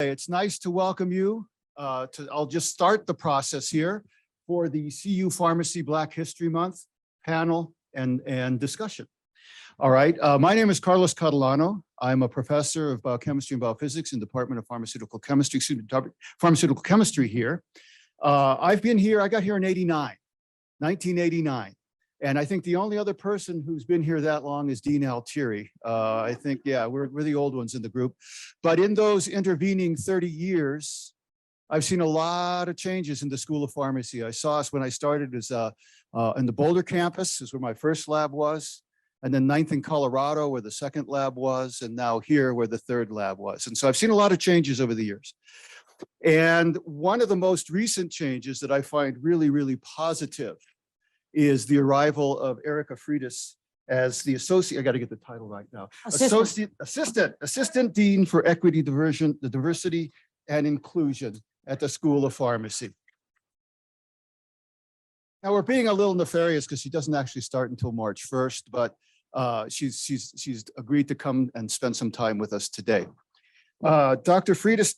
Okay, it's nice to welcome you. I'll just start the process here for the CU Pharmacy Black History Month panel and discussion. All right, my name is Carlos Catalano. I'm a professor of biochemistry and biophysics in the Department of Pharmaceutical Chemistry, Pharmaceutical Chemistry here. I've been here, I got here in 1989. And I think the only other person who's been here that long is Dean Altieri. I think, yeah, we're the old ones in the group. But in those intervening 30 years, I've seen a lot of changes in the School of Pharmacy. I saw us when I started as in the Boulder campus, is where my first lab was, and then 9th in Colorado, where the second lab was, and now here, where the third lab was. And so I've seen a lot of changes over the years. And one of the most recent changes that I find really, really positive is the arrival of Erica Freitas as the associate, I got to get the title right now, assistant dean for equity, diversity and inclusion at the School of Pharmacy. Now we're being a little nefarious because she doesn't actually start until March 1st, but she's agreed to come and spend some time with us today. Dr. Freitas,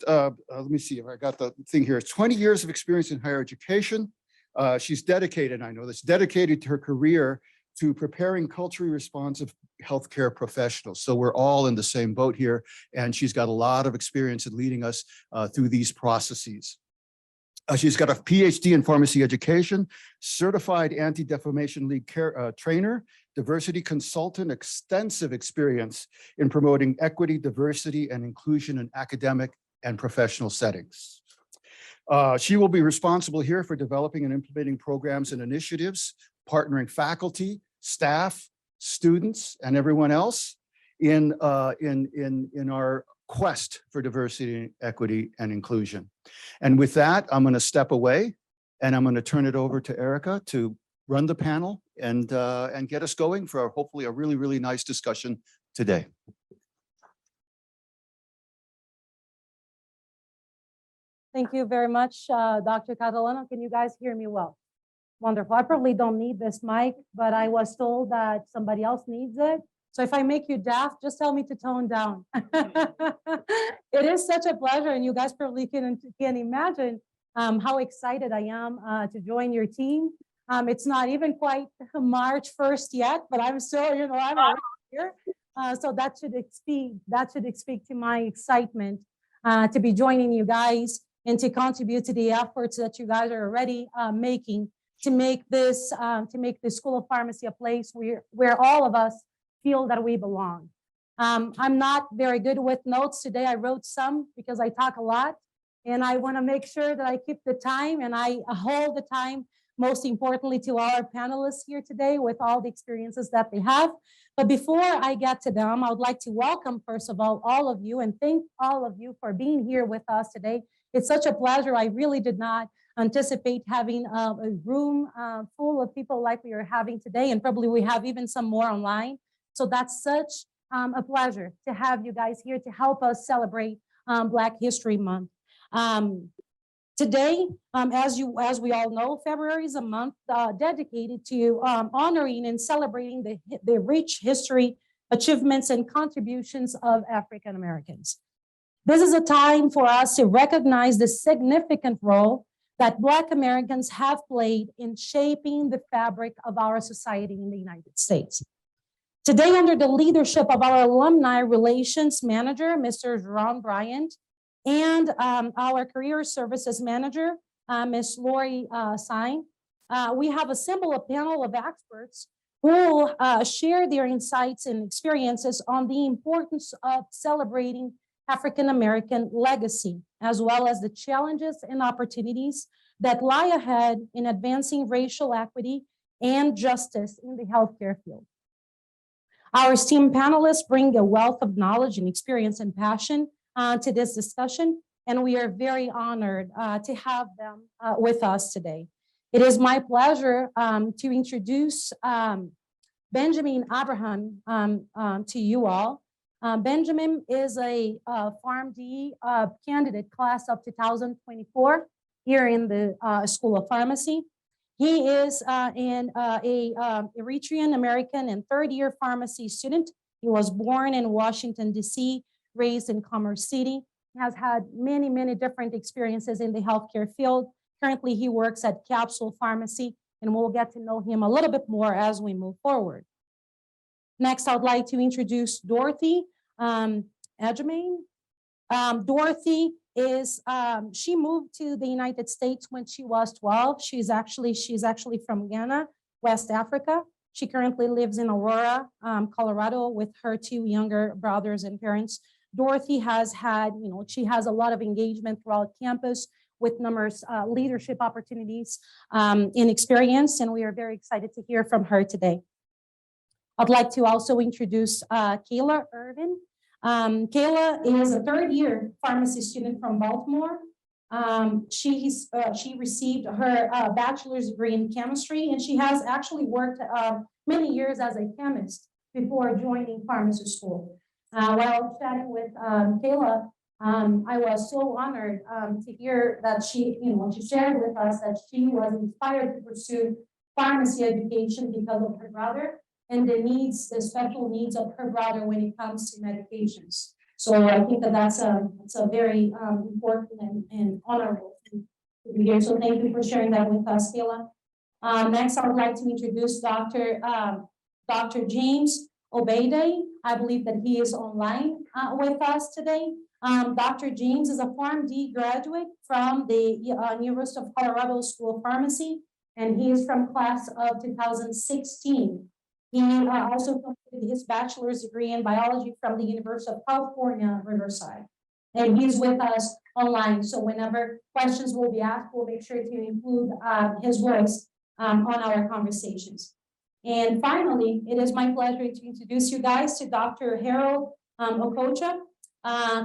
let me see if I got the thing here. 20 years of experience in higher education. She's dedicated, I know this, dedicated to her career to preparing culturally responsive healthcare professionals. So we're all in the same boat here, and she's got a lot of experience in leading us through these processes. She's got a PhD in pharmacy education, certified anti-defamation league trainer, diversity consultant, extensive experience in promoting equity, diversity, and inclusion in academic and professional settings. She will be responsible here for developing and implementing programs and initiatives, partnering faculty, staff, students, and everyone else in our quest for diversity, equity, and inclusion. And with that, I'm going to step away and I'm going to turn it over to Erica to run the panel and get us going for hopefully a really, really nice discussion today. Thank you very much, Dr. Catalano. Can you guys hear me well? Wonderful. I probably don't need this mic, but I was told that somebody else needs it. So if I make you deaf, just tell me to tone down. It is such a pleasure, and you guys probably can imagine how excited I am to join your team. It's not even quite March 1st yet, but I'm still, I'm already here. So that should speak to my excitement to be joining you guys and to contribute to the efforts that you guys are already making to make the School of Pharmacy a place where all of us feel that we belong. I'm not very good with notes today. I wrote some because I talk a lot, and I want to make sure that I keep the time and I hold the time, most importantly to our panelists here today with all the experiences that they have. But before I get to them, I would like to welcome, first of all of you, and thank all of you for being here with us today. It's such a pleasure. I really did not anticipate having a room full of people like we are having today, and probably we have even some more online. So that's such a pleasure to have you guys here to help us celebrate Black History Month. Today, as we all know, February is a month dedicated to honoring and celebrating the rich history, achievements, and contributions of African Americans. This is a time for us to recognize the significant role that Black Americans have played in shaping the fabric of our society in the United States. Today, under the leadership of our Alumni Relations Manager, Mr. Ron Bryant, and our Career Services Manager, Ms. Lori Sine, we have assembled a panel of experts who will share their insights and experiences on the importance of celebrating African-American legacy, as well as the challenges and opportunities that lie ahead in advancing racial equity and justice in the healthcare field. Our esteemed panelists bring a wealth of knowledge and experience and passion to this discussion, and we are very honored to have them with us today. It is my pleasure to introduce Benjamin Abraham to you all. Benjamin is a PharmD candidate class of 2024 here in the School of Pharmacy. He is an Eritrean American and third-year pharmacy student. He was born in Washington, D.C., raised in Commerce City. He has had many, many different experiences in the healthcare field. Currently, he works at Capsule Pharmacy, and we'll get to know him a little bit more as we move forward. Next, I would like to introduce Dorothy Adjemain. Dorothy is, she moved to the United States when she was 12. She's actually from Ghana, West Africa. She currently lives in Aurora, Colorado with her 2 younger brothers and parents. Dorothy has had, she has a lot of engagement throughout campus with numerous leadership opportunities in experience, and we are very excited to hear from her today. I'd like to also introduce Kayla Irvin. Kayla is a 3rd-year pharmacy student from Baltimore. She received her bachelor's degree in chemistry, and she has actually worked many years as a chemist before joining pharmacy school. While chatting with Kayla, I was so honored to hear that she shared with us that she was inspired to pursue pharmacy education because of her brother and the special needs of her brother when it comes to medications. So I think that that's a very important and honorable thing to be here. So thank you for sharing that with us, Kayla. Next, I would like to introduce Dr. James Obeyday. I believe that he is online with us today. Dr. James is a PharmD graduate from the University of Colorado School of Pharmacy, and he is from class of 2016. He also completed his bachelor's degree in biology from the University of California, Riverside. And he's with us online. So whenever questions will be asked, we'll make sure to include his voice on our conversations. And finally, it is my pleasure to introduce you guys to Dr. Harold Okocha,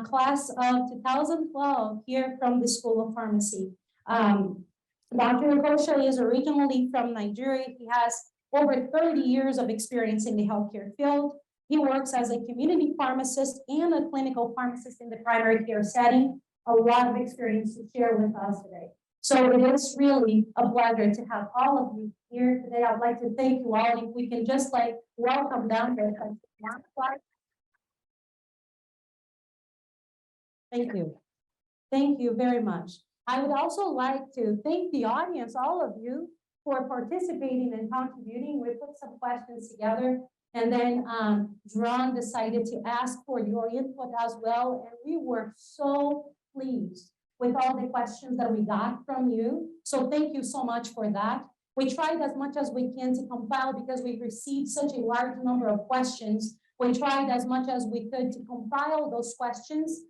class of 2012 here from the School of Pharmacy. Dr. Okocha is originally from Nigeria. He has over 30 years of experience in the healthcare field. He works as a community pharmacist and a clinical pharmacist in the primary care setting. A lot of experience to share with us today. So it is really a pleasure to have all of you here today. I'd like to thank you all. If we can just welcome them. Thank you. Thank you very much. I would also like to thank the audience, all of you, for participating and contributing. We put some questions together, and then Ron decided to ask for your input as well. And we were so pleased with all the questions that we got from you. So thank you so much for that. We tried as much as we can to compile because we received such a large number of questions. We tried as much as we could to compile those questions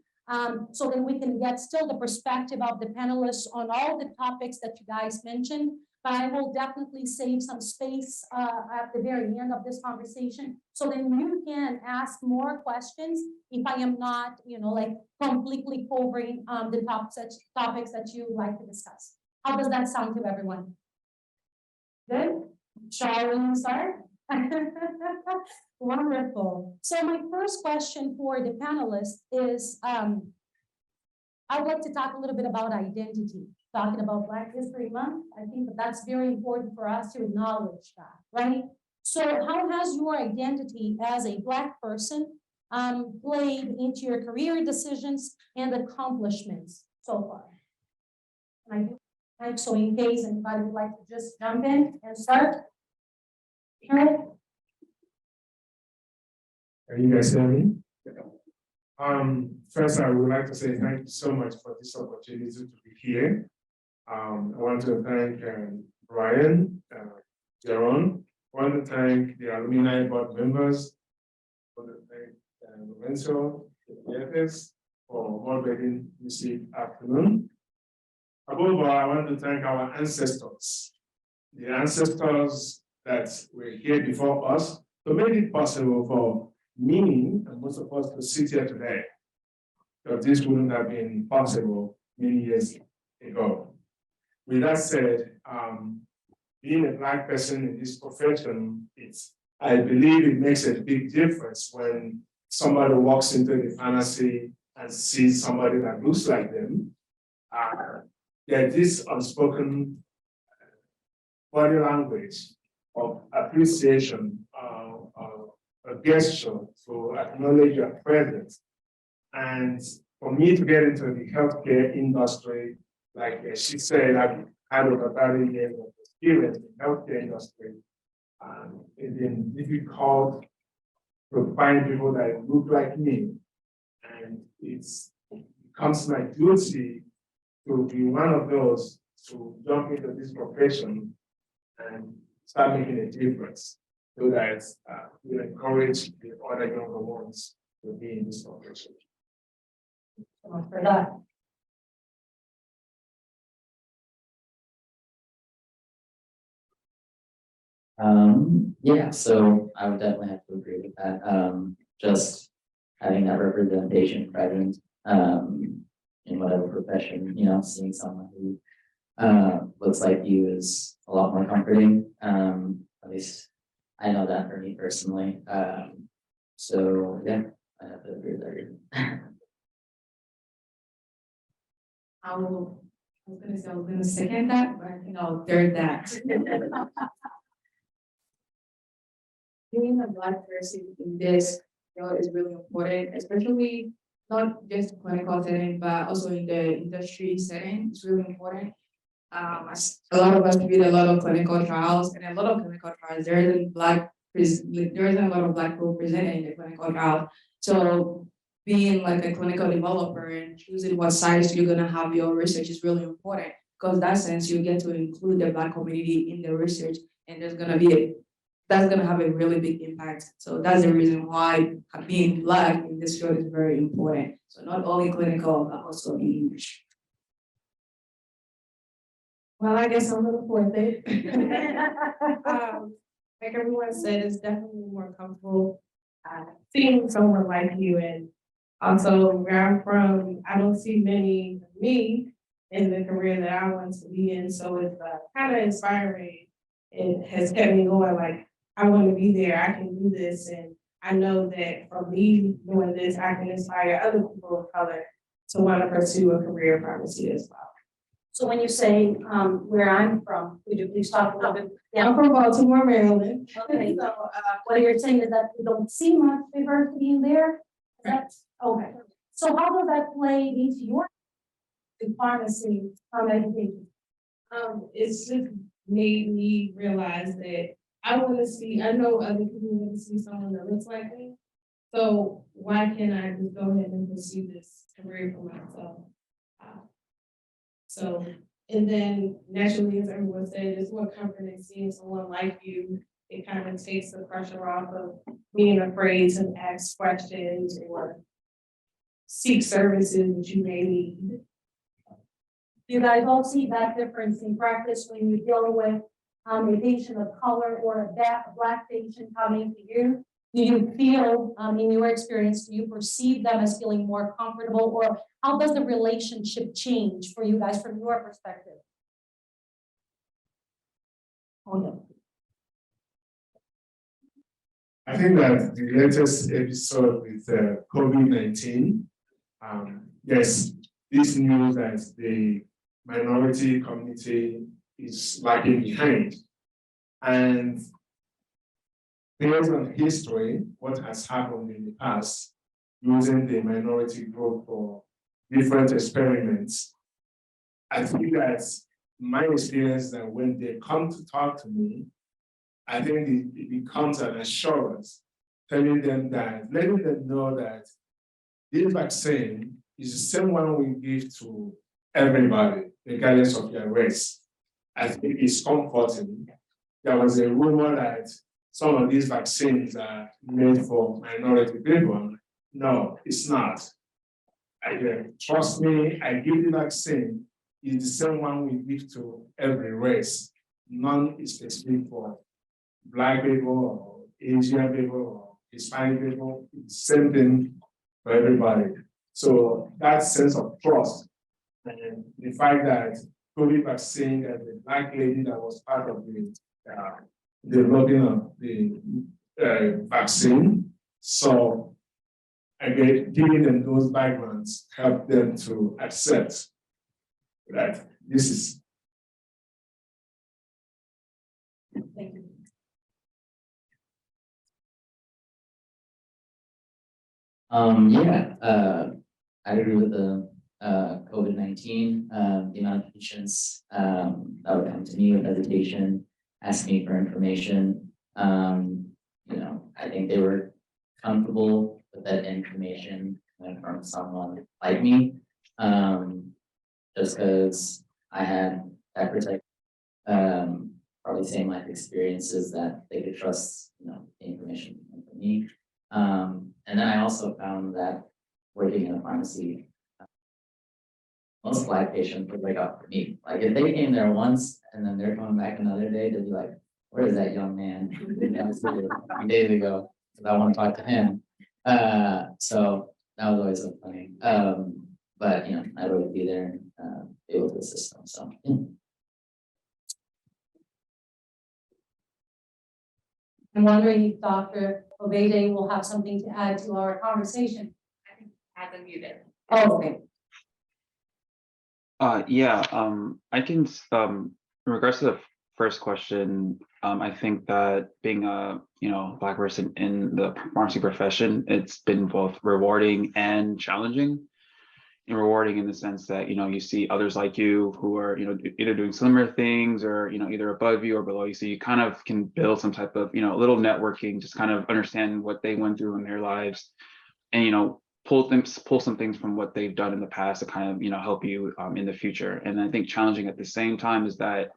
so that we can get still the perspective of the panelists on all the topics that you guys mentioned. But I will definitely save some space at the very end of this conversation so then you can ask more questions if I am not, completely covering the topics that you would like to discuss. How does that sound to everyone? Good? Shall we start? Wonderful. So my first question for the panelists is, I'd like to talk a little bit about identity. Talking about Black History Month, I think that's very important for us to acknowledge that, right? So how has your identity as a Black person played into your career decisions and accomplishments so far? So in case anybody would like to just jump in and start. Can you guys hear me? First, I would like to say thank you so much for this opportunity to be here. I want to thank Brian, Jaron. I want to thank the alumni board members. I want to thank Lorenzo, for moderating this afternoon. Above all, I want to thank our ancestors, the ancestors that were here before us to make it possible for me and most of us to sit here today. Because this wouldn't have been possible many years ago. With that said, being a Black person in this profession, I believe it makes a big difference when somebody walks into the pharmacy and sees somebody that looks like them. There's this unspoken body language of appreciation, a gesture to acknowledge your presence. And for me to get into the healthcare industry, like she said, I've had over 30 years of experience in the healthcare industry. It's been difficult to find people that look like me. And it becomes my duty to be one of those to jump into this profession and start making a difference so that we encourage the other younger ones to be in this profession. For that. Yeah, so I would definitely have to agree with that. Just having that representation present, in whatever profession, seeing someone who, looks like you is a lot more comforting. At least I know that for me personally. So yeah, I have to agree with that. I was gonna second that, but I think I'll third that. Being a Black person in this field is really important, especially not just clinical setting, but also in the industry setting. It's really important. A lot of us read a lot of clinical trials, and a lot of clinical trials, there isn't a lot of Black people presented in the clinical trial. So being like a clinical developer and choosing what sites you're gonna have your research is really important, because that sense you get to include the Black community in the research, and that's gonna have a really big impact. So that's the reason why being Black in this field is very important. So not only clinical, but also in English. Well, I guess I'm gonna fourth it. Like everyone said, it's definitely more comfortable seeing someone like you. And also where I'm from, I don't see many of me in the career that I want to be in. So it's kind of inspiring. It has kept me going, like, I want to be there, I can do this. And I know that from me doing this, I can inspire other people of color to want to pursue a career in pharmacy as well. So when you say where I'm from, would you please talk a little bit? I'm from Baltimore, Maryland. Okay. So, What you're saying is that you don't see much diversity in there? That's okay. So how does that play into your pharmacy education? it's just made me realize that I know other people want to see someone that looks like me. So why can't I just go ahead and pursue this career for myself? So, and then naturally, as everyone said, it's more comforting seeing someone like you. It kind of takes the pressure off of being afraid to ask questions or seek services that you may need. You guys all see that difference in practice when you deal with a patient of color or a Black patient coming to you? Do you feel, in your experience, do you perceive them as feeling more comfortable, or how does the relationship change for you guys from your perspective? I think that the latest episode with COVID-19, yes, this news that the minority community is lagging behind. And based on history, what has happened in the past, using the minority group for different experiments, I think that my experience that when they come to talk to me, I think it becomes an assurance, telling them that, letting them know that this vaccine is the same one we give to everybody, regardless of their race. I think it's comforting. There was a rumor that some of these vaccines are made for minority people. No, it's not. Trust me, I give the vaccine. It's the same one we give to every race. None is specific for Black people or Asian people or Hispanic people. It's the same thing for everybody. So that sense of trust and the fact that COVID vaccine and the Black lady that was part of the developing of the vaccine. So again, giving them those backgrounds help them to accept that this is. Thank you. Yeah, I agree with the COVID-19, the amount of patients that would come to me with hesitation, ask me for information. I think they were comfortable with that information coming from someone like me. Just because I had that protect, probably same life experiences that they could trust, the information from me. And then I also found that working in a pharmacy, most Black patients would wake up for me. Like if they came there once and then they're coming back another day, they'd be like, where is that young man who didn't have a few days ago? Because I want to talk to him. So that was always so funny. But I'd always be there and be able to assist them. So yeah. I'm wondering if Dr. Obede will have something to add to our conversation. Have them muted. Oh, okay. Yeah, I can, in regards to the first question, I think that being a, Black person in the pharmacy profession, it's been both rewarding and challenging. And rewarding in the sense that, you see others like you who are, either doing similar things or, either above you or below you. So you kind of can build some type of, little networking, just kind of understand what they went through in their lives and, pull some things from what they've done in the past to kind of, help you in the future. And I think challenging at the same time is that,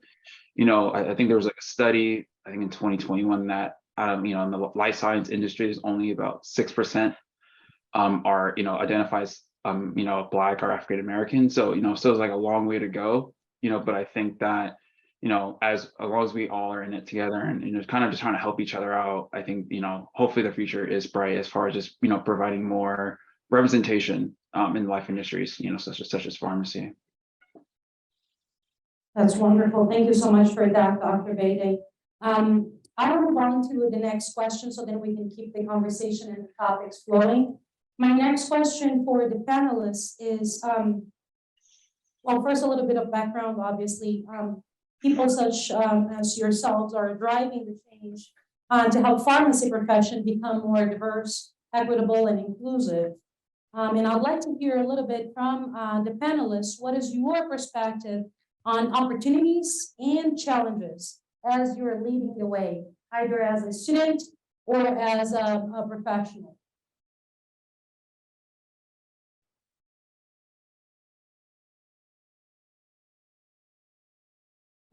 I think there was like a study, I think in 2021 that, in the life science industry is only about 6% are, identifies, Black or African American. So, still is like a long way to go, but I think that, as long as we all are in it together and kind of just trying to help each other out, I think, hopefully the future is bright as far as just, providing more representation in life industries, such as pharmacy. That's wonderful. Thank you so much for that, Dr. Bede. I will move on to the next question so that we can keep the conversation and the topics flowing. My next question for the panelists is, well, first a little bit of background, obviously. People such as yourselves are driving the change to help pharmacy profession become more diverse, equitable, and inclusive. And I'd like to hear a little bit from the panelists. What is your perspective on opportunities and challenges as you're leading the way, either as a student or as a professional?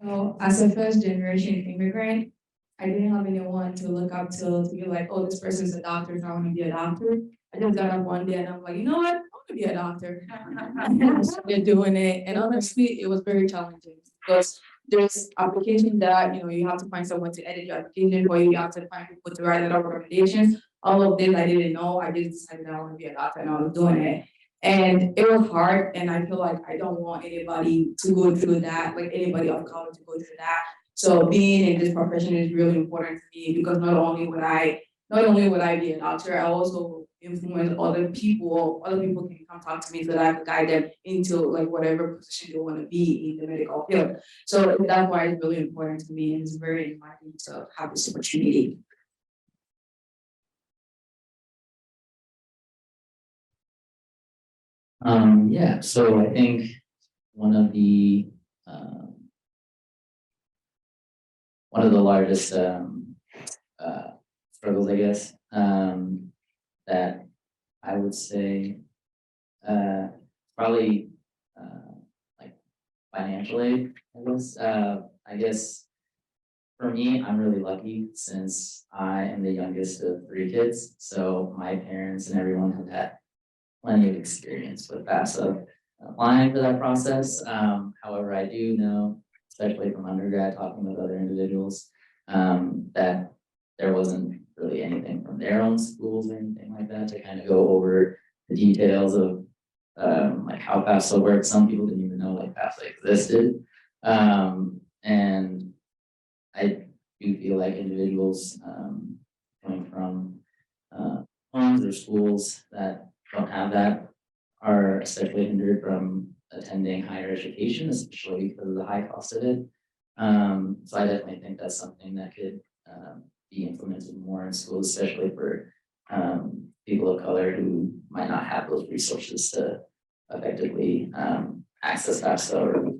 So as a first generation immigrant, I didn't have anyone to look up to be like, oh, this person's a doctor, so I want to be a doctor. I just got up one day and I'm like, you know what? I want to be a doctor. And I started doing it. And honestly, it was very challenging because there's application that, you have to find someone to edit your application for you. You have to find people to write a lot of recommendations. All of this I didn't know. I just decided I want to be a doctor and I was doing it. And it was hard, and I feel like I don't want anybody to go through that, like anybody of color to go through that. So being in this profession is really important to me because not only would I be a doctor, I also influence other people. Other people can come talk to me so that I can guide them into like whatever position they want to be in the medical field. So that's why it's really important to me, and it's very inviting to have this opportunity. Yeah, so I think one of the largest struggles, I guess, that I would say probably like financial aid, I guess for me, I'm really lucky since I am the youngest of 3 kids. So my parents and everyone have had plenty of experience with that. So applying for that process. However, I do know, especially from undergrad, talking with other individuals, that there wasn't really anything from their own schools or anything like that to kind of go over the details of like how FAFSA works. Some people didn't even know like FAFSA existed. And I do feel like individuals coming from homes or schools that don't have that are especially hindered from attending higher education, especially because of the high cost of it. So I definitely think that's something that could be implemented more in schools, especially for people of color who might not have those resources to effectively access FAFSA or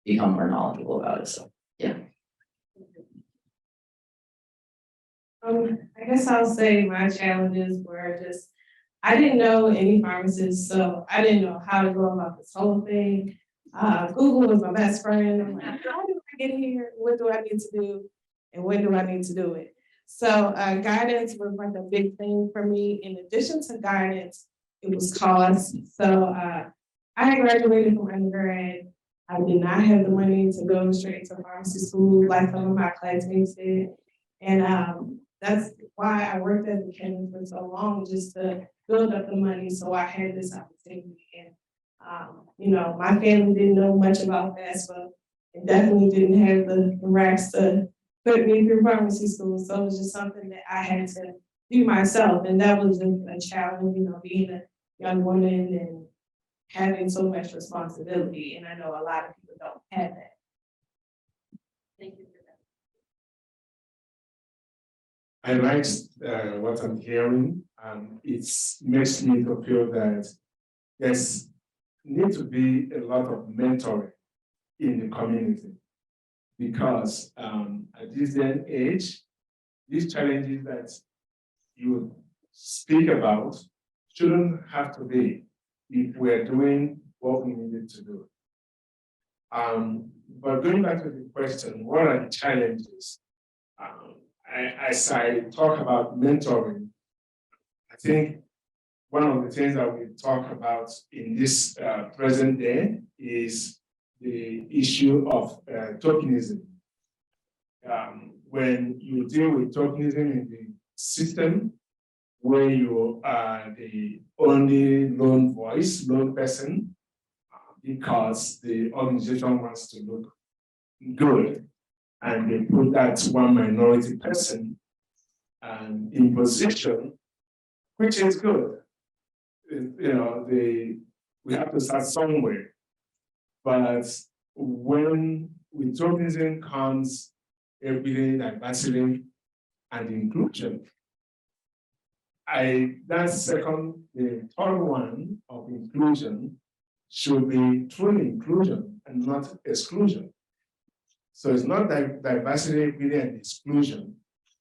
become more knowledgeable about it. So, yeah. I guess I'll say my challenges were just, I didn't know any pharmacists, so I didn't know how to go about this whole thing. Google was my best friend. I'm like, how do I get here? What do I need to do? And when do I need to do it? So guidance was like a big thing for me. In addition to guidance, it was cost. So I had graduated from undergrad. I did not have the money to go straight to pharmacy school like some of my classmates did. And that's why I worked as a chemist for so long, just to build up the money so I had this opportunity. And you know, my family didn't know much about FAFSA and definitely didn't have the racks to put me through pharmacy school. So it was just something that I had to do myself. And that was a challenge, you know, being a young woman and having so much responsibility. And I know a lot of people don't have that. Thank you for that. I like what I'm hearing, and it makes me to feel that there's need to be a lot of mentoring in the community, because at this day and age, these challenges that you speak about shouldn't have to be if we're doing what we needed to do. But going back to the question, what are the challenges? As I talk about mentoring, I think one of the things that we talk about in this present day is the issue of tokenism. When you deal with tokenism in the system, where you are the only lone voice, lone person, because the organization wants to look good, and they put that one minority person in position, which is good. You know, we have to start somewhere. But when with tokenism comes equity, diversity, and inclusion, that second, the third one of inclusion should be truly inclusion and not exclusion. So it's not diversity, equity, and exclusion.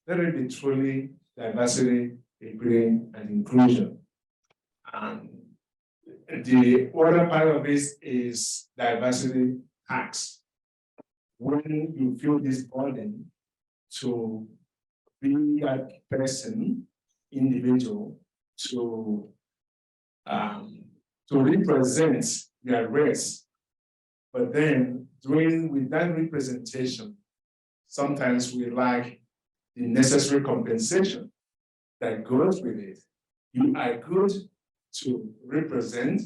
Let it be truly diversity, equity, and inclusion. And the other part of this is diversity tax. When you feel this burden to be that person, individual, to represent their race, but then with that representation, sometimes we lack the necessary compensation that goes with it. You are good to represent,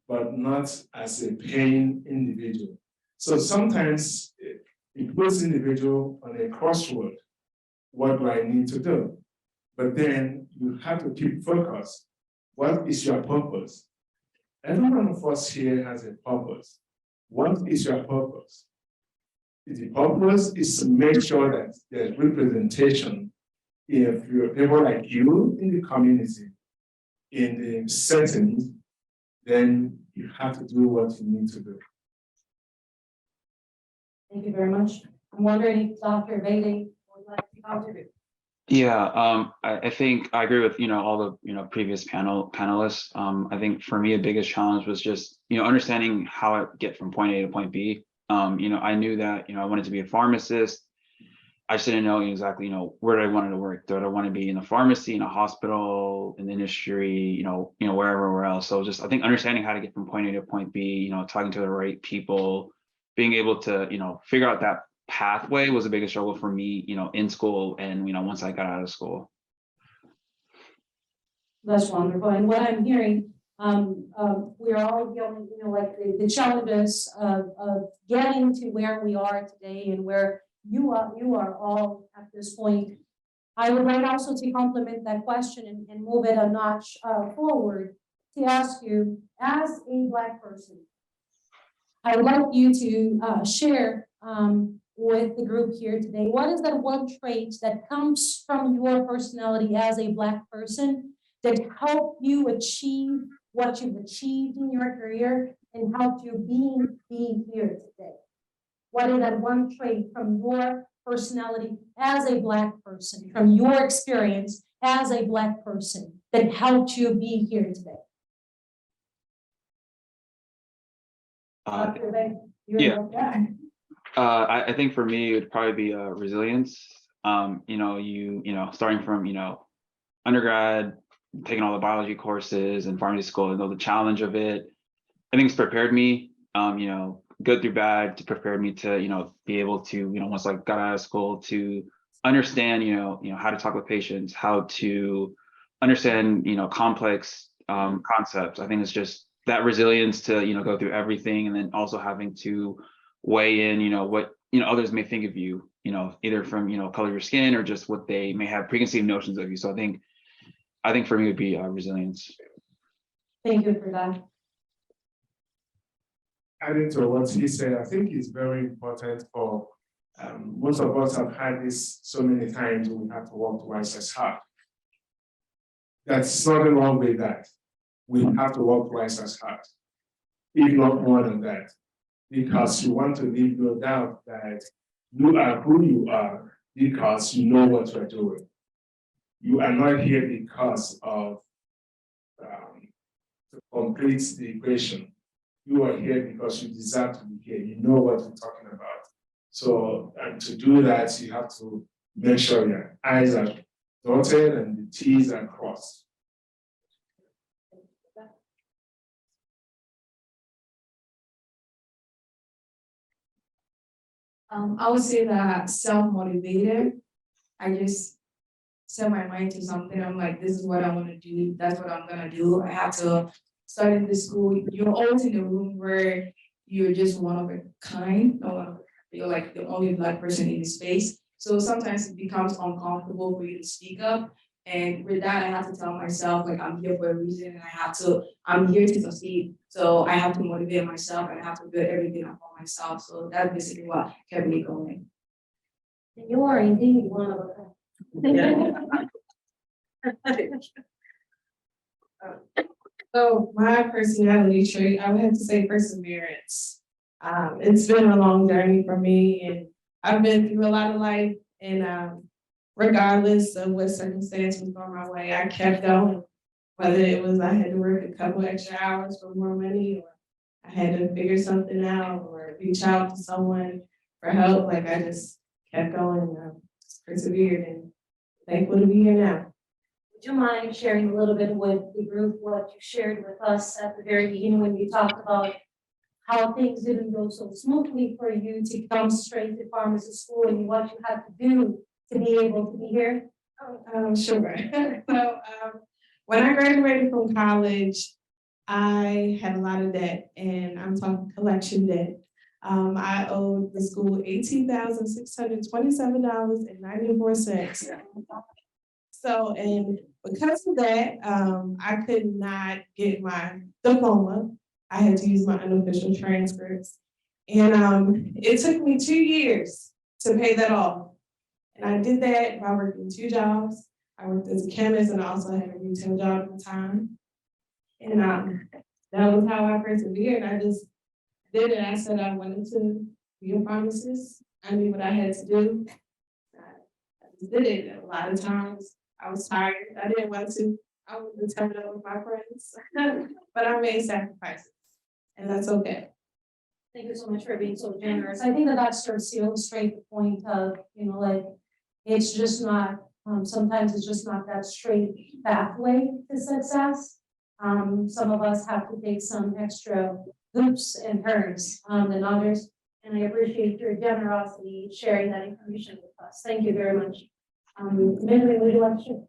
but not as a paying individual. So sometimes it puts individual on a crossroad. What do I need to do? But then you have to keep focused. What is your purpose? Every one of us here has a purpose. What is your purpose? The purpose is to make sure that there's representation if you're people like you in the community, in the settings, then you have to do what you need to do. Thank you very much. I'm wondering if Dr. Bailey would like to contribute. Yeah, I think I agree with, all the, previous panelists. I think for me, the biggest challenge was just, understanding how I get from point A to point B. I knew that, I wanted to be a pharmacist. I just didn't know exactly, where I wanted to work. Did I want to be in a pharmacy, in a hospital, in the industry, wherever else. So just, I think understanding how to get from point A to point B, talking to the right people, being able to, figure out that pathway was the biggest struggle for me, in school and, once I got out of school. That's wonderful. And what I'm hearing, we're all dealing, like the challenges of getting to where we are today and where you are all at this point. I would like also to complement that question and move it a notch forward to ask you, as a Black person, I would like you to share with the group here today? What is that one trait that comes from your personality as a Black person that helped you achieve what you've achieved in your career and helped you being here today? What is that one trait from your personality as a Black person, from your experience as a Black person that helped you be here today? Uh, Dr. Ray, you're yeah. the guy. I think for me, it would probably be resilience. Starting from, undergrad, taking all the biology courses and pharmacy school, the challenge of it, I think it's prepared me, good through bad, to prepare me to, be able to, once I got out of school, to understand, how to talk with patients, how to understand, complex concepts. I think it's just that resilience to, go through everything, and then also having to weigh in, what, others may think of you, either from, color of your skin or just what they may have preconceived notions of you. So I think for me it would be resilience. Thank you for that. Adding to what he said, I think it's very important for most of us have had this so many times when we have to work twice as hard. That's nothing wrong with that. We have to work twice as hard, if not more than that, because you want to leave no doubt that you are who you are because you know what you're doing. You are not here because of to complete the equation. You are here because you deserve to be here. You know what we're talking about. So, and to do that, you have to make sure your I's are dotted and the T's are crossed. I would say that self-motivated. I just set my mind to something. I'm like, this is what I want to do. That's what I'm gonna do. I have to start in the school. You're always in a room where you're just one of a kind. You're like the only Black person in the space. So sometimes it becomes uncomfortable for you to speak up. And with that, I have to tell myself, like, I'm here for a reason, and I'm here to succeed. So I have to motivate myself, and I have to build everything up on myself. So that's basically what kept me going. You are indeed one of a So my personality trait, I would have to say perseverance. It's been a long journey for me, and I've been through a lot of life, and regardless of what circumstance was on my way, I kept going. Whether it was I had to work a couple extra hours for more money, or I had to figure something out, or reach out to someone for help, like I just kept going and persevered, and thankful to be here now. Would you mind sharing a little bit with the group what you shared with us at the very beginning when you talked about how things didn't go so smoothly for you to come straight to pharmacy school and what you had to do to be able to be here? Sure. So when I graduated from college, I had a lot of debt, and I'm talking collection debt. I owed the school $18,627.94. So, and because of that, I could not get my diploma. I had to use my unofficial transcripts. And it took me 2 years to pay that off. And I did that by working 2 jobs. I worked as a chemist, and I also had a retail job at the time. And that was how I persevered. I just did it. I said I wanted to be a pharmacist. I knew what I had to do. I just did it. A lot of times I was tired. I didn't want to. I was determined with my friends, but I made sacrifices, and that's okay. Thank you so much for being so generous. I think that starts to illustrate the point of, like, it's just not, sometimes it's just not that straight pathway to success. Some of us have to take some extra hoops and turns than others. And I appreciate your generosity sharing that information with us. Thank you very much. Benjamin, would you like to share?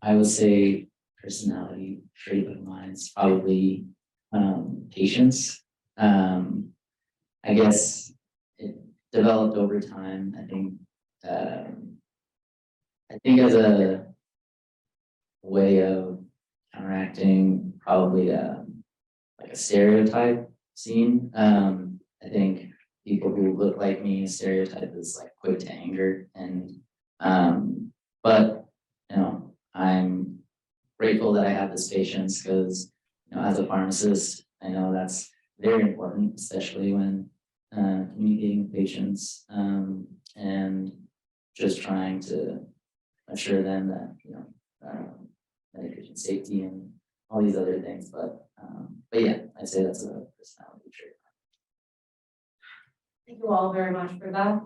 I would say personality trait of mine is probably patience. I guess it developed over time. I think as a way of counteracting probably like a stereotype seen. I think people who look like me stereotype as like quick to anger and, but, you know, I'm grateful that I have this patience because, you know, as a pharmacist, I know that's very important, especially when communicating with patients, and just trying to assure them that, you know, medication safety and all these other things, but yeah, I'd say that's a personality trait. Thank you all very much for that.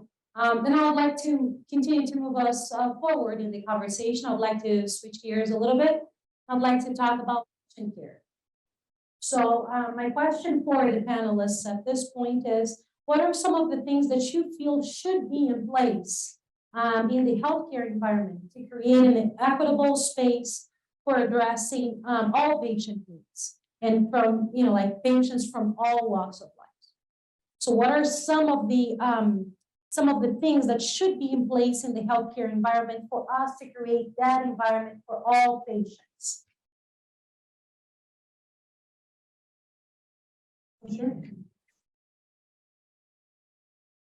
Then I would like to continue to move us forward in the conversation. I would like to switch gears a little bit. I'd like to talk about patient care. So my question for the panelists at this point is, what are some of the things that you feel should be in place in the healthcare environment to create an equitable space for addressing all patient needs and from, you know, like patients from all walks of life? So what are some of the things that should be in place in the healthcare environment for us to create that environment for all patients? Sure.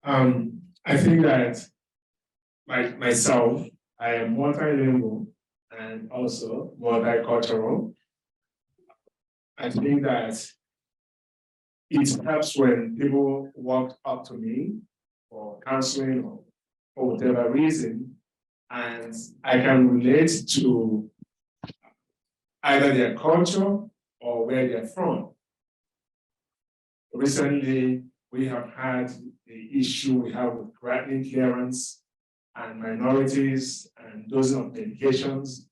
I think that myself, I am multilingual and also multicultural. I think that it helps when people walk up to me for counseling or for whatever reason, and I can relate to either their culture or where they're from. Recently, we have had the issue we have with granting clearance and minorities and dosing of medications.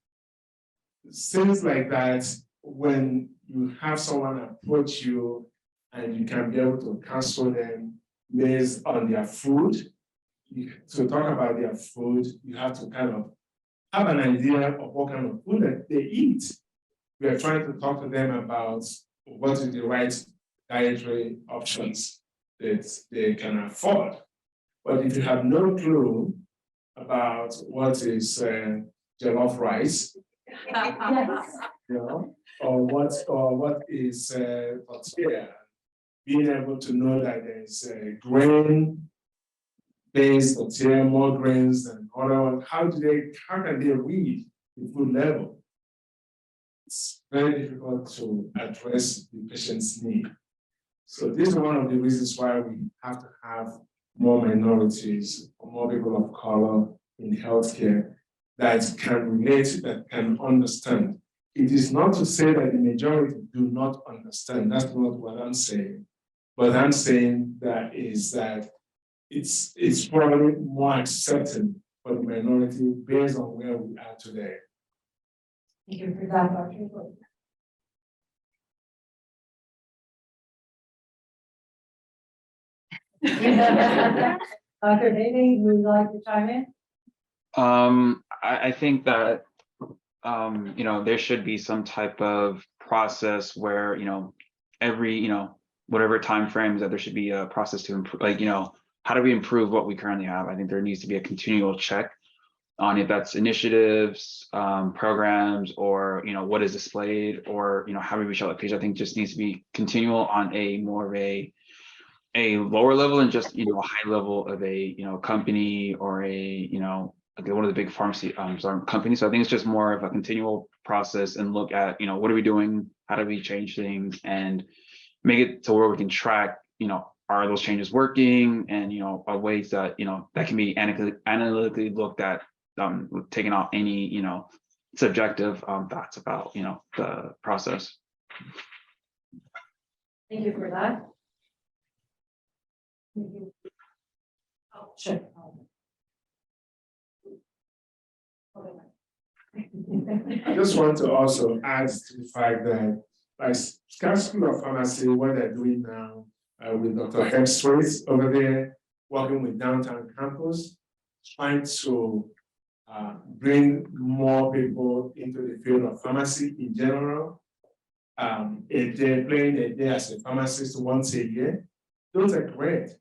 Things like that, when you have someone approach you and you can be able to counsel them based on their food. To talk about their food, you have to kind of have an idea of what kind of food that they eat. We are trying to talk to them about what is the right dietary options that they can afford. But if you have no clue about what is jollof rice, you know, or what is tortilla, being able to know that there's a grain-based tortilla, more grains than other ones, how can they read the food level? It's very difficult to address the patient's need. So this is one of the reasons why we have to have more minorities, more people of color in healthcare that can relate, that can understand. It is not to say that the majority do not understand. That's not what I'm saying. But I'm saying that it's probably more accepted for the minority based on where we are today. Thank you for that, Dr. Dr. Daly, would you like to chime in? I think that you know, there should be some type of process where, you know, every, you know, whatever time frames that there should be a process to improve, like, you know, how do we improve what we currently have? I think there needs to be a continual check on if that's initiatives, programs, or, you know, what is displayed, or, you know, how we reach out to patients. I think just needs to be continual on a more of a lower level and just, you know, a high level of a, you know, company or a, you know, one of the big pharmacy companies. So I think it's just more of a continual process and look at, you know, what are we doing? How do we change things and make it to where we can track, you know, are those changes working? And, you know, are ways that, you know, that can be analytically looked at, taking off any, you know, subjective thoughts about, you know, the process. Thank you for that. Oh, sure. I just want to also add to the fact that, like, School of Pharmacy, what they're doing now with Dr. Hemsworth over there, working with Downtown Campus, trying to bring more people into the field of pharmacy in general. They're playing a day as a pharmacist once a year. Those are great.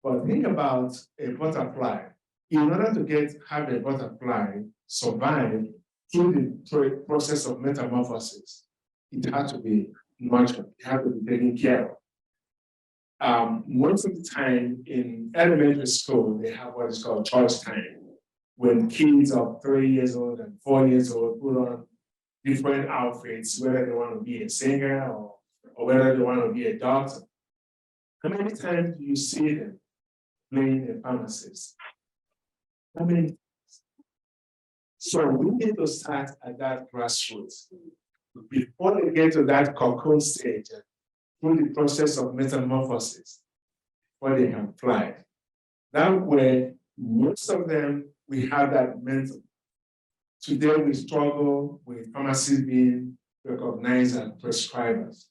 But think about a butterfly. In order to have a butterfly survive through the process of metamorphosis, it had to be nurtured, it had to be taken care of. Most of the time in elementary school, they have what is called choice time, when kids of 3 years old and 4 years old put on different outfits, whether they want to be a singer or whether they want to be a doctor. How many times do you see them playing a pharmacist? How many? So we need to start at that grassroots. Before they get to that cocoon stage, through the process of metamorphosis, before they can fly. That way, most of them, we have that mental. Today, we struggle with pharmacists being recognized as prescribers.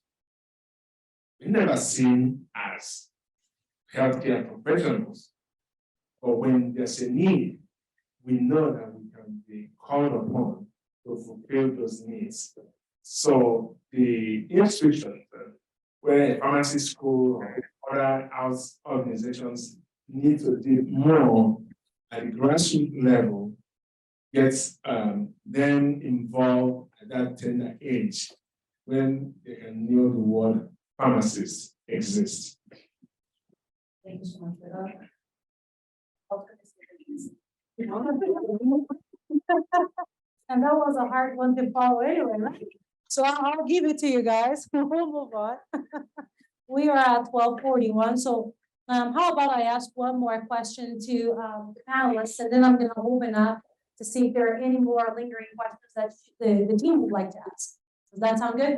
We're never seen as healthcare professionals, but when there's a need, we know that we can be called upon to fulfill those needs. So the institutions, where a pharmacy school or other house organizations need to do more at the grassroots level, gets them involved at that tender age when they can know the word pharmacists exist. Thank you so much for that. And that was a hard one to follow anyway, right? So I'll give it to you guys. We'll move on. We are at 12:41, so how about I ask one more question to the panelists, and then I'm gonna open up to see if there are any more lingering questions that the team would like to ask. Does that sound good?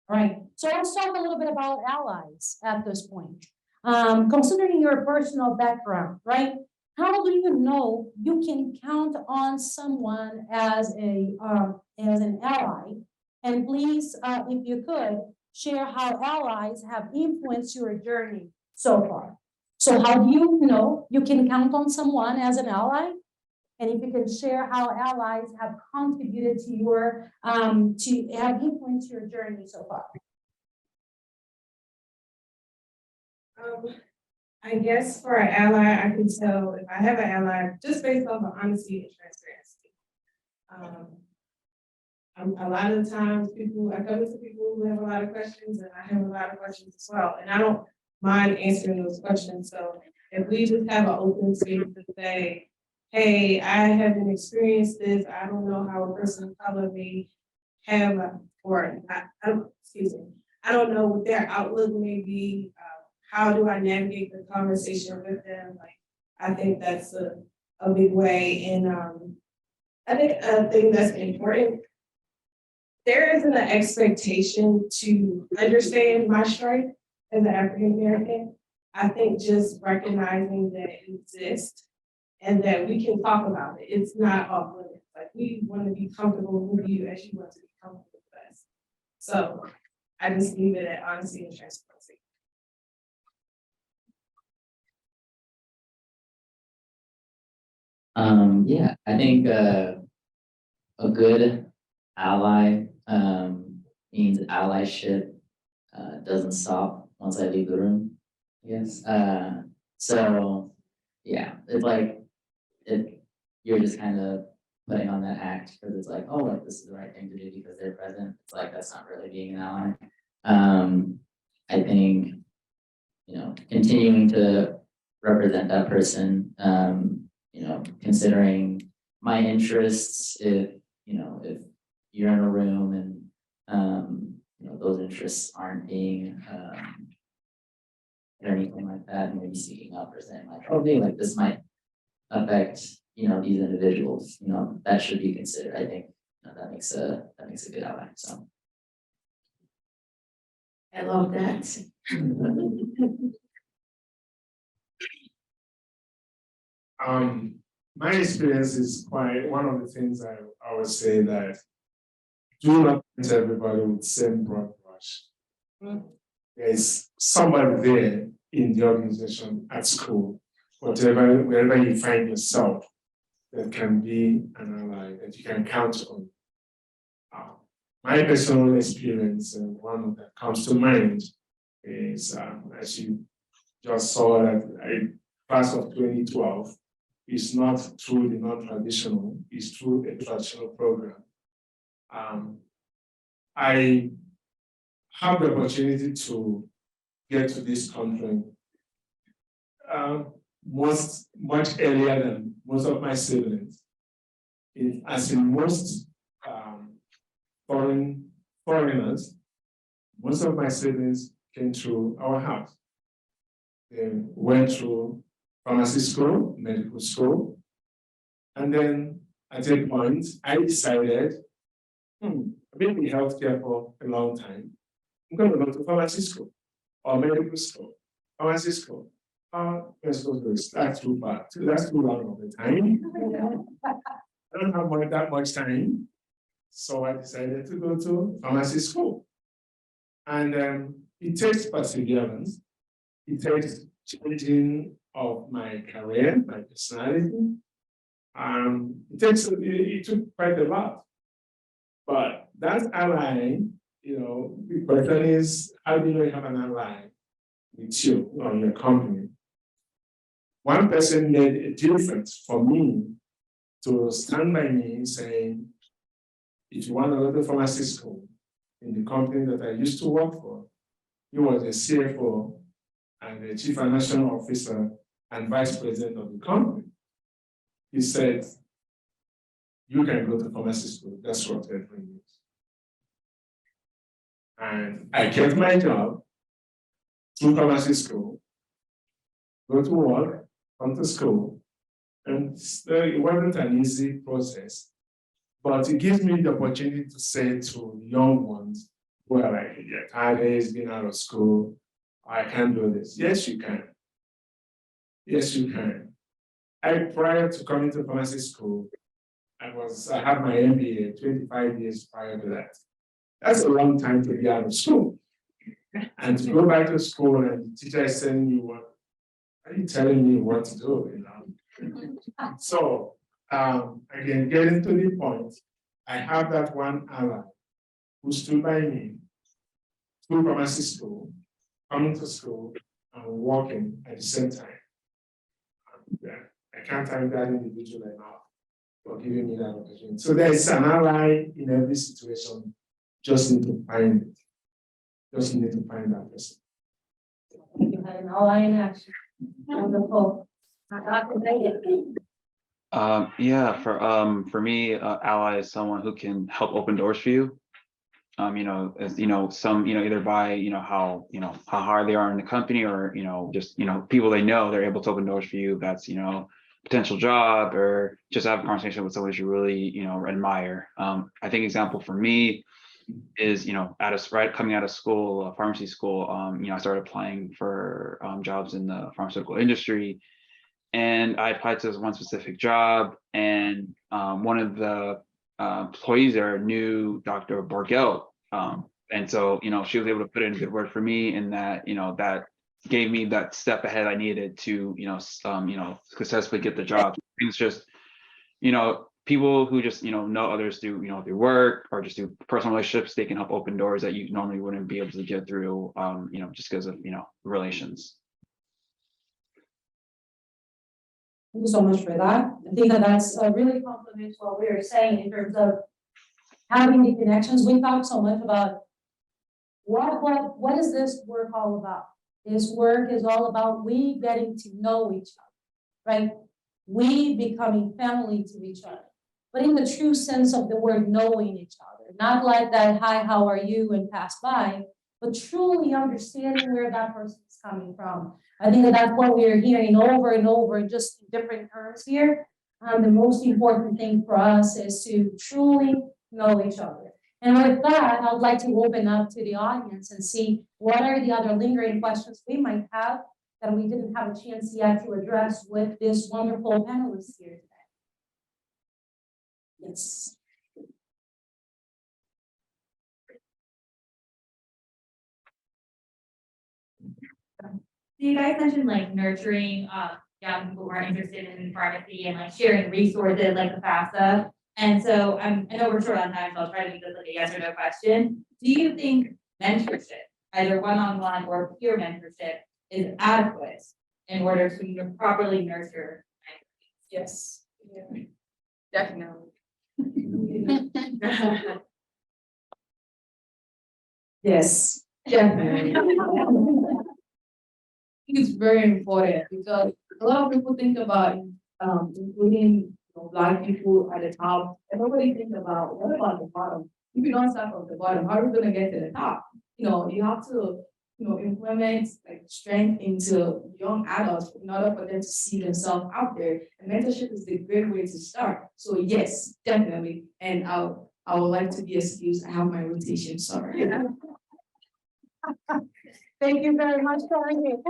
All right, so let's talk a little bit about allies at this point. Considering your personal background, right? How do you know you can count on someone as an ally? And please, if you could, share how allies have influenced your journey so far. So how do you know you can count on someone as an ally? And if you can share how allies have contributed to your, to have influenced your journey so far. I guess for an ally, I can tell if I have an ally just based off of honesty and transparency. A lot of the times I come to people who have a lot of questions, and I have a lot of questions as well. And I don't mind answering those questions. So if we just have an open space to say, hey, I haven't experienced this, I don't know how a person of color may have, I don't know what their outlook may be. How do I navigate the conversation with them? Like, I think that's a big way. And I think a thing that's important, there isn't an expectation to understand my strength as an African American. I think just recognizing that it exists and that we can talk about it. It's not off limits. Like, we want to be comfortable with you as you want to be comfortable with us. So I just leave it at honesty and transparency. Yeah, I think a good ally means allyship doesn't stop once I leave the room. Yes. So yeah, it's like you're just kind of putting on that act because it's like, oh, like this is the right thing to do because they're present. It's like that's not really being an ally. I think continuing to represent that person. Considering my interests, if you're in a room and those interests aren't being or anything like that, maybe speaking up or saying like, okay, like this might affect these individuals, that should be considered. I think that makes a good ally. So I love that. My experience is quite one of the things I would say that do not paint everybody with the same broad brush. There's somebody there in the organization, at school, wherever you find yourself, that can be an ally that you can count on. My personal experience, and one that comes to mind, is as you just saw that a class of 2012 is not through the non-traditional, it's through a traditional program. I have the opportunity to get to this country much earlier than most of my siblings. As in most foreigners, most of my siblings came through our house. They went through pharmacy school, medical school, and then at a point, I decided, I've been in healthcare for a long time. I'm going to go to pharmacy school or medical school, pharmacy school. Let's go to that's too far. That's too long of a time. I don't have that much time. So I decided to go to pharmacy school. And it takes perseverance. It takes changing of my career, my personality. It took quite a lot. But that ally, the question is, how do you have an ally with you or your company? One person made a difference for me to stand by me saying, if you want to go to pharmacy school in the company that I used to work for, he was a CFO and the chief financial officer and vice president of the company. He said, you can go to pharmacy school, that's what they're doing. And I kept my job through pharmacy school, go to work, come to school, and it wasn't an easy process, but it gives me the opportunity to say to young ones who are like, tired days, been out of school, I can't do this. Yes, you can. Yes, you can. Prior to coming to pharmacy school, I had my MBA 25 years prior to that. That's a long time to be out of school. And to go back to school and the teacher is telling you what, are you telling me what to do? So again, getting to the point, I have that one ally who stood by me through pharmacy school, coming to school, and working at the same time. I can't thank that individual enough for giving me that opportunity. So there is an ally in every situation. Just need to find it. Just need to find that person. You had an ally in action. Wonderful. Yeah, for me, ally is someone who can help open doors for you. As some, either by, how hard they are in the company, or, just, people they know, they're able to open doors for you. That's, potential job, or just have a conversation with someone that you really, admire. I think example for me is, coming out of school, pharmacy school, I started applying for jobs in the pharmaceutical industry. And I applied to this one specific job, and one of the employees there knew Dr. Borgel. And so, she was able to put in a good word for me, and that, that gave me that step ahead I needed to, successfully get the job. It's just, people who just, know others through, through work or just through personal relationships, they can help open doors that you normally wouldn't be able to get through, just because of, relations. Thank you so much for that. I think that's really complements what we were saying in terms of having the connections. We talked so much about what is this work all about? This work is all about we getting to know each other, right? We becoming family to each other, but in the true sense of the word, knowing each other, not like that, hi, how are you, and pass by, but truly understanding where that person is coming from. I think that's what we are hearing over and over, just in different terms here. The most important thing for us is to truly know each other. And with that, I'd like to open up to the audience and see what are the other lingering questions we might have that we didn't have a chance yet to address with this wonderful panelists here today. Yes. You guys mentioned like nurturing young people who are interested in pharmacy and like sharing resources like the FAFSA. And so I know we're short on time, so I'll try to make this like a yes or no question. Do you think mentorship, either one-on-one or peer mentorship, is adequate in order to properly nurture? Yes. Yeah. Definitely. Yes. Definitely. think it's very important because a lot of people think about including Black people at the top, and nobody thinks about what about the bottom? If you don't start from the bottom, how are we gonna get to the top? You have to, implement like strength into young adults in order for them to see themselves out there. And mentorship is the great way to start. So yes, definitely. And I would like to be excused. I have my rotation, sorry. Thank you very much, Dorothy.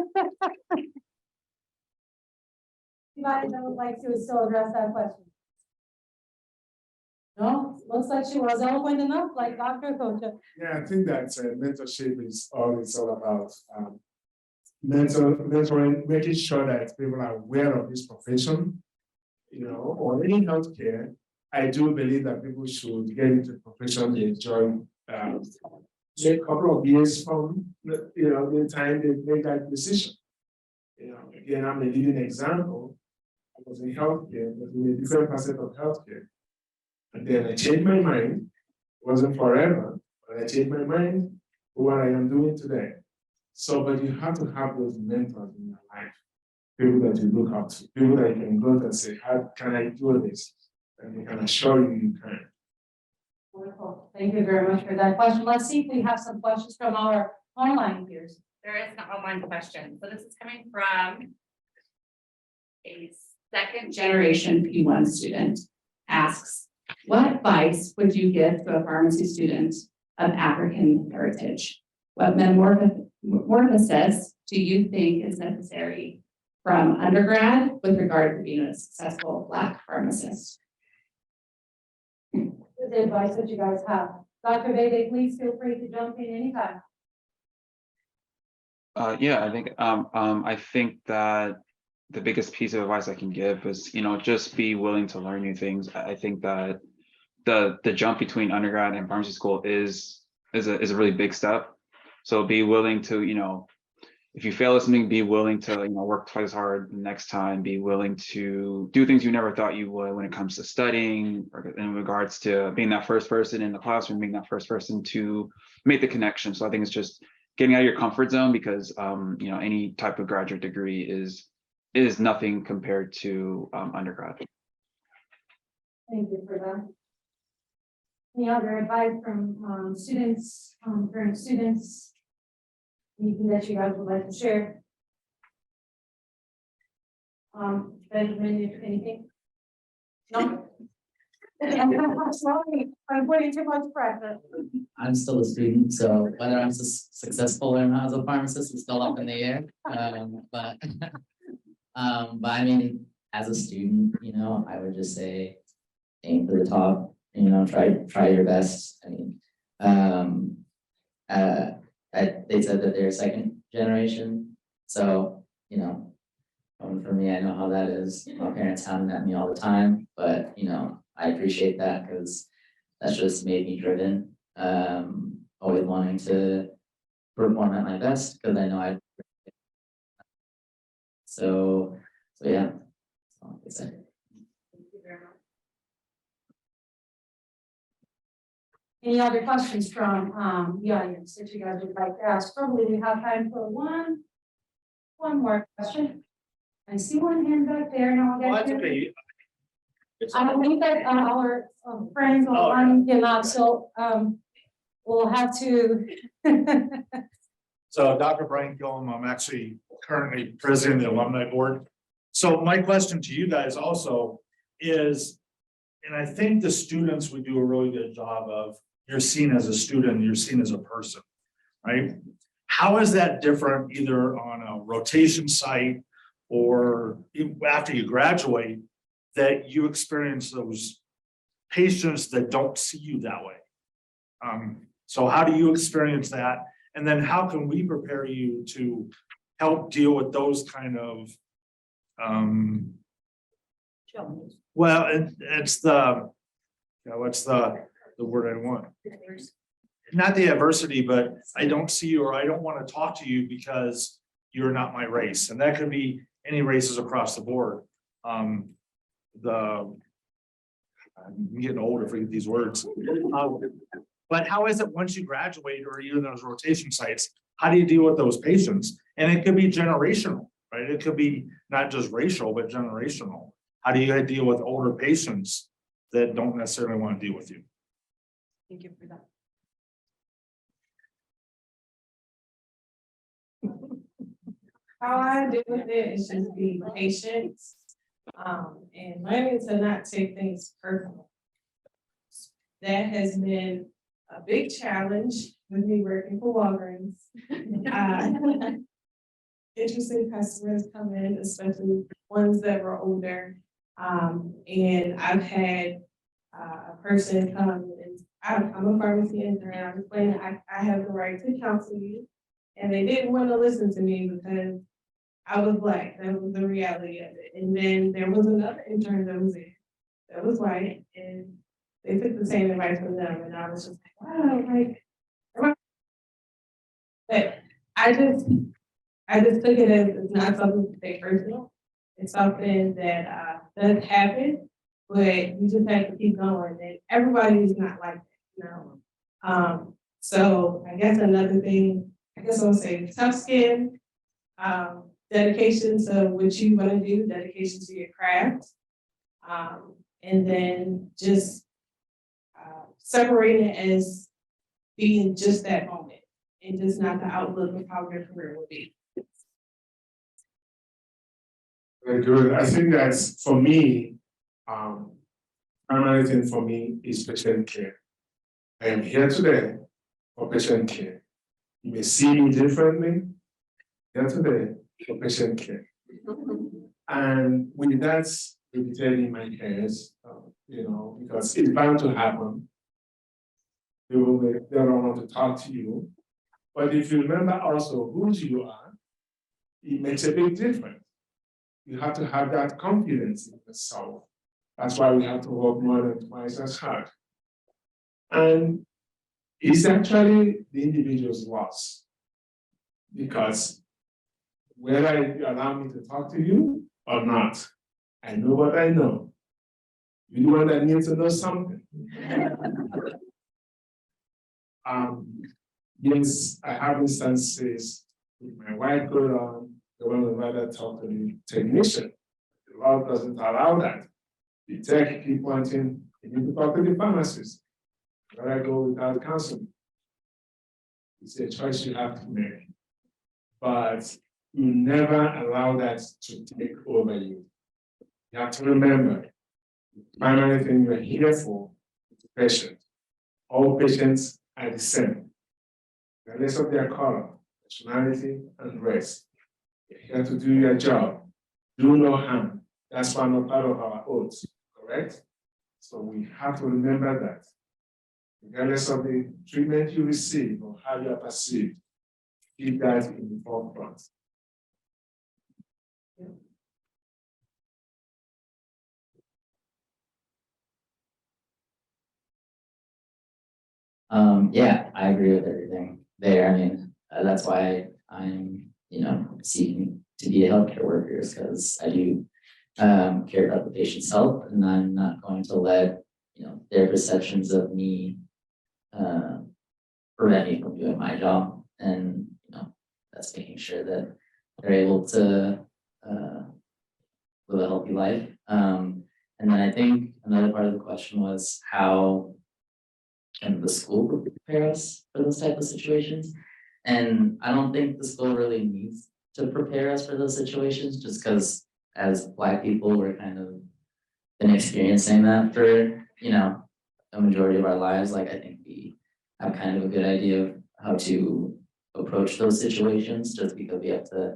Anybody that would like to still address that question? No, looks like she was eloquent enough, like Dr. Kocha. Yeah, I think that mentorship is all it's all about. Mentoring, making sure that people are aware of this profession, or any healthcare. I do believe that people should get into the profession they enjoy. A couple of years from the time they make that decision. Again, I'm a living example. I was in healthcare, but in a different facet of healthcare. And then I changed my mind. It wasn't forever, but I changed my mind for what I am doing today. So, but you have to have those mentors in your life, people that you look up to, people that you can go to and say, how can I do this? And they can assure you can. Wonderful. Thank you very much for that question. Let's see if we have some questions from our online peers. There is an online question. So this is coming from a second generation P1 student. Asks, what advice would you give to a pharmacy student of African heritage? What metamorphosis do you think is necessary from undergrad with regard to being a successful Black pharmacist? The advice that you guys have. Dr. Bede, please feel free to jump in anytime. Yeah, I think that the biggest piece of advice I can give is, just be willing to learn new things. I think that the jump between undergrad and pharmacy school is a really big step. So be willing to, if you fail at something, be willing to, work twice as hard next time, be willing to do things you never thought you would when it comes to studying, or in regards to being that first person in the classroom, being that first person to make the connection. So I think it's just getting out of your comfort zone, because, any type of graduate degree is nothing compared to undergrad. Thank you for that. Any other advice from students, current students? Anything that you guys would like to share? Benjamin, anything? No? Sorry, I'm putting too much pressure. I'm still a student, so whether I'm successful or not as a pharmacist is still up in the air. But I mean, as a student, I would just say aim for the top. Try your best. I mean, they said that they're second generation, so for me, I know how that is. My parents hounding at me all the time, but I appreciate that, because that's just made me driven. Always wanting to perform at my best, because I know so yeah. That's all I can say. Thank you very much. Any other questions from the audience that you guys would like to ask? Probably we have time for one more question. I see one hand back there, and I'll get to. I think that our friends online cannot, so we'll have to. So Dr. Brian Gillum, I'm actually currently president of the alumni board. So my question to you guys also is, and I think the students would do a really good job of, you're seen as a student, you're seen as a person, right? How is that different either on a rotation site or after you graduate, that you experience those patients that don't see you that way? So how do you experience that? And then how can we prepare you to help deal with those kind of, well, it's the, what's the word I want? Not the adversity, but I don't see you, or I don't want to talk to you because you're not my race. And that could be any races across the board. I'm getting older, forget these words. But how is it once you graduate, or even those rotation sites, how do you deal with those patients? And it could be generational, right? It could be not just racial, but generational. How do you deal with older patients that don't necessarily want to deal with you? Thank you for that. How I deal with it is just be patient, and learning to not take things personal. That has been a big challenge with me working for Walgreens. Interesting customers come in, especially ones that were older. And I've had a person come and I'm a pharmacy intern. I'm explaining I have the right to counsel you. And they didn't want to listen to me because I was Black. That was the reality of it. And then there was another intern that was in, that was white, and they took the same advice from them. And I was just like, wow, like, but I just took it as it's not something to take personal. It's something that does happen, but you just have to keep going. And everybody is not like that, you know. So I guess another thing, I guess I'll say tough skin, dedication to what you want to do, dedication to your craft, and then just separating it as being just that moment and just not the outlook of how your career will be. Very good. I think that's for me, primary thing for me is patient care. I am here today for patient care. You may see me differently here today for patient care. And when that's repeated in my case, you know, because it's bound to happen. They don't want to talk to you. But if you remember also who you are, it makes a big difference. You have to have that confidence in yourself. That's why we have to work more than twice as hard. And it's actually the individual's loss. Because whether you allow me to talk to you or not, I know what I know. You're the one that needs to know something. Yes, I have instances with my white coat on, the one would rather talk to the technician. The law doesn't allow that. The tech keep pointing, you need to talk to the pharmacist. Where I go without counseling. It's a choice you have to make. But you never allow that to take over you. You have to remember, the primary thing you're here for is the patient. All patients are the same. Regardless of their color, nationality, and race. You're here to do your job. Do no harm. That's one of part of our oaths, correct? So we have to remember that. Regardless of the treatment you receive or how you are perceived, keep that in the forefront. Yeah, I agree with everything there. I mean, that's why I'm, seeking to be a healthcare worker, is because I do care about the patient's health, and I'm not going to let, their perceptions of me prevent me from doing my job. And, that's making sure that they're able to live a healthy life. And then I think another part of the question was how can the school prepare us for those type of situations? And I don't think the school really needs to prepare us for those situations, just because as Black people, we're kind of been experiencing that for, a majority of our lives. Like, I think we have kind of a good idea of how to approach those situations, just because we have to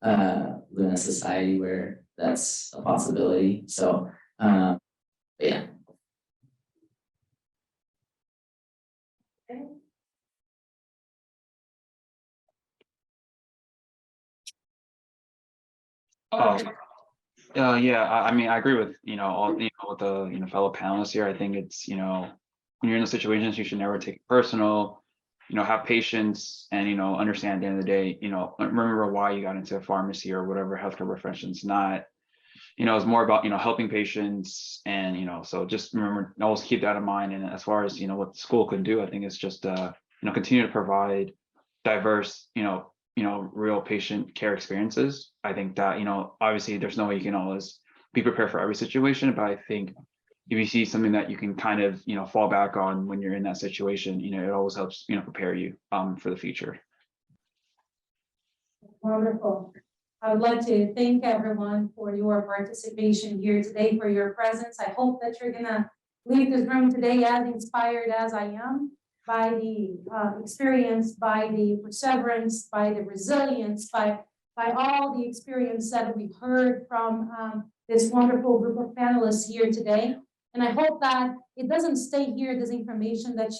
live in a society where that's a possibility. So, but yeah. Oh, yeah, I mean, I agree with, all, with the, fellow panelists here. I think it's, when you're in those situations, you should never take it personal, have patience and, understand at the end of the day, remember why you got into pharmacy or whatever healthcare profession. It's not, it's more about, helping patients and, so just remember, always keep that in mind. And as far as, what the school could do, I think it's just, continue to provide, diverse, real patient care experiences. I think that, obviously there's no way you can always be prepared for every situation, but I think if you see something that you can kind of, fall back on when you're in that situation, it always helps, prepare you for the future. Wonderful. I would like to thank everyone for your participation here today, for your presence. I hope that you're gonna leave this room today as inspired as I am by the experience, by the perseverance, by the resilience, by all the experience that we heard from this wonderful group of panelists here today. And I hope that it doesn't stay here, this information that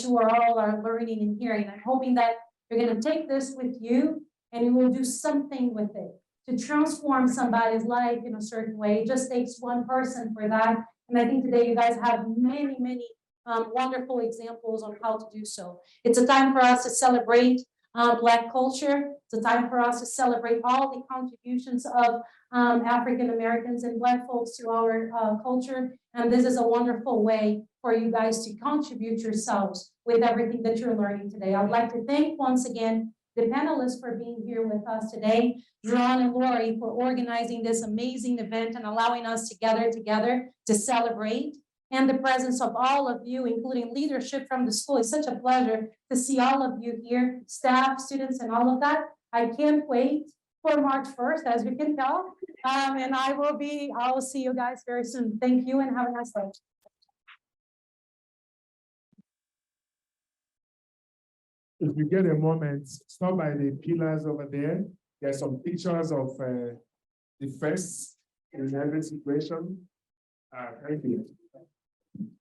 you are learning and hearing. I'm hoping that you're gonna take this with you and you will do something with it to transform somebody's life in a certain way. It just takes one person for that. And I think today you guys have many, many wonderful examples on how to do so. It's a time for us to celebrate Black culture. It's a time for us to celebrate all the contributions of African Americans and Black folks to our culture. And this is a wonderful way for you guys to contribute yourselves with everything that you're learning today. I'd like to thank once again the panelists for being here with us today, John and Lori for organizing this amazing event and allowing us to gather together to celebrate, and the presence of all of you, including leadership from the school. It's such a pleasure to see all of you here, staff, students, and all of that. I can't wait for March 1st, as you can tell, and I will see you guys very soon. Thank you and have a nice day. If you get a moment, stop by the pillars over there. There's some pictures of the first in every situation. Thank you.